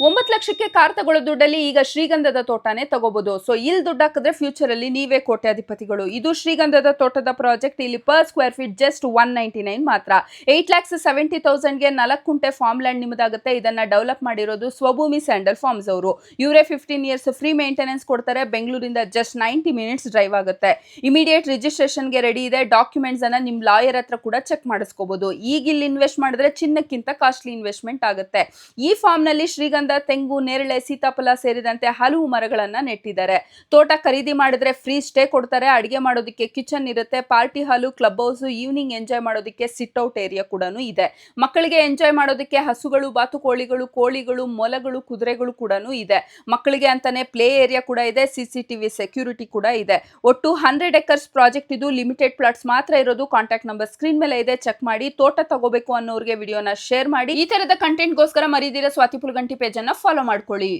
9 ಲಕ್ಷಕ್ಕೆ ಕಾರ್ ತಗೊಳ್ಳೋ ದುಡ್ಡಲ್ಲಿ ಈಗ ಶ್ರೀಗಂಧದ ತೋಟನೇ ತಗೋಬಹುದು. ಸೊ ಇಲ್ಲಿ ದುಡ್ಡು ಹಾಕಿದ್ರೆ ಫ್ಯೂಚರ್ ಅಲ್ಲಿ ನೀವೇ ಕೋಟ್ಯಾಧಿಪತಿಗಳು. ಇದು ಶ್ರೀಗಂಧದ ತೋಟದ ಪ್ರಾಜೆಕ್ಟ್. ಇಲ್ಲಿ ಪರ್ ಸ್ಕ್ವೇರ್ ಫೀಟ್ ಜಸ್ಟ್ 199 ಮಾತ್ರ. 8,70,000ಗೆ 4 ಕುಂಟೆ ಫಾರ್ಮ್ ಲ್ಯಾಂಡ್ ನಿಮ್ಮದಾಗುತ್ತೆ. ಇದನ್ನ ಡೆವಲಪ್ ಮಾಡಿರೋದು ಸ್ವಭೂಮಿ ಸ್ಯಾಂಡಲ್ ಫಾರ್ಮ್ಸ್ ಅವರು. ಇವರೇ 15 ಇಯರ್ಸ್ ಫ್ರೀ ಮೇಂಟೆನೆನ್ಸ್ ಕೊಡ್ತಾರೆ. ಬೆಂಗಳೂರಿಂದ ಜಸ್ಟ್ 90 ಮಿನಿಟ್ಸ್ ಡ್ರೈವ್ ಆಗುತ್ತೆ. ಇಮಿಡಿಯೇಟ್ ರಿಜಿಸ್ಟ್ರೇಷನ್ಗೆ ರೆಡಿ ಇದೆ. ಡಾಕ್ಯುಮೆಂಟ್ಸ್ ಅನ್ನ ನಿಮ್ ಲಾಯರ್ ಹತ್ರ ಕೂಡ ಚೆಕ್ ಮಾಡಿಸ್ಕೋಬಹುದು. ಈಗ ಇಲ್ಲಿ ಇನ್ವೆಸ್ಟ್ ಮಾಡಿದ್ರೆ ಚಿನ್ನಕ್ಕಿಂತ ಕಾಸ್ಟ್ಲಿ ಇನ್ವೆಸ್ಟ್ಮೆಂಟ್ ಆಗುತ್ತೆ. ಈ ಫಾರ್ಮ್ ನಲ್ಲಿ ಶ್ರೀಗಂಧ, ತೆಂಗು, ನೇರಳೆ, ಸೀತಾಫಲ ಸೇರಿದಂತೆ ಹಲವು ಮರಗಳನ್ನ ನೆಟ್ಟಿದ್ದಾರೆ. ತೋಟ ಖರೀದಿ ಮಾಡಿದ್ರೆ ಫ್ರೀ ಸ್ಟೇ ಕೊಡ್ತಾರೆ. ಅಡಿಗೆ ಮಾಡೋದಕ್ಕೆ ಕಿಚನ್ ಇರುತ್ತೆ. ಪಾರ್ಟಿ ಹಾಲು, ಕ್ಲಬ್ ಹೌಸ್, ಈವ್ನಿಂಗ್ ಎಂಜಾಯ್ ಮಾಡೋದಕ್ಕೆ ಸಿಟ್ ಔಟ್ ಏರಿಯಾ ಕೂಡ ಇದೆ. ಮಕ್ಕಳಿಗೆ ಎಂಜಾಯ್ ಮಾಡೋದಕ್ಕೆ ಹಸುಗಳು, ಬಾತುಕೋಳಿಗಳು, ಕೋಳಿಗಳು, ಮೊಲಗಳು, ಕುದುರೆಗಳು ಕೂಡ ಇದೆ. ಮಕ್ಕಳಿಗೆ ಅಂತಾನೆ ಪ್ಲೇ ಏರಿಯಾ ಕೂಡ ಇದೆ. ಸಿಸಿಟಿವಿ ಸೆಕ್ಯೂರಿಟಿ ಕೂಡ ಇದೆ. ಒಟ್ಟು 100 ಎಕರ್ಸ್ ಪ್ರಾಜೆಕ್ಟ್ ಇದು. ಲಿಮಿಟೆಡ್ ಪ್ಲಾಟ್ಸ್ ಮಾತ್ರ ಇರೋದು. ಕಾಂಟ್ಯಾಕ್ಟ್ ನಂಬರ್ ಸ್ಕ್ರೀನ್ ಮೇಲೆ ಇದೆ, ಚೆಕ್ ಮಾಡಿ. ತೋಟ ತಗೋಬೇಕು ಅನ್ನೋರಿಗೆ ವಿಡಿಯೋನ ಶೇರ್ ಮಾಡಿ. ಈ ತರದ ಕಂಟೆಂಟ್ ಗೋಸ್ಕರ ಮರಿದಿರ ಸ್ವಾತಿ ಪುಲ್ಗಂಟಿ ಪೇಜ್ ಅನ್ನ ಫಾಲೋ ಮಾಡ್ಕೊಳ್ಳಿ.